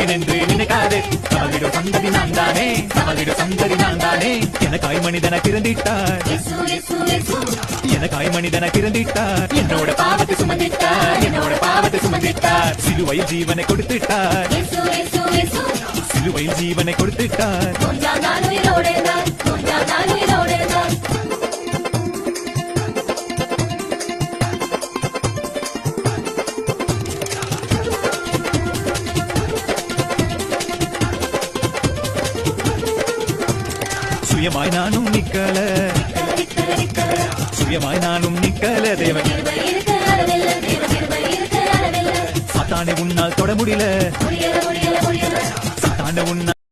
விடுவேன் என்று நினைக்காதே. அவளிட சந்ததி நான் தானே, அவளிட சந்ததி நான் தானே. எனக்காய் மனிதன பிறந்திட்டார், எனக்காய் மனிதன பிறந்திட்டார். என்னோட பாவத்தை சுமந்திட்டார், என்னோட பாவத்தை சுமந்திட்டார். சிலுவையில் ஜீவனை கொடுத்துட்டார், சிலுவையில் ஜீவனை கொடுத்துட்டார். சுயமாய் நானும் நிக்கல, சுயமாய் நானும் நிக்கல. தேவன் சாத்தானை உன்னால் தொட முடியல, சாத்தானை உன்னால்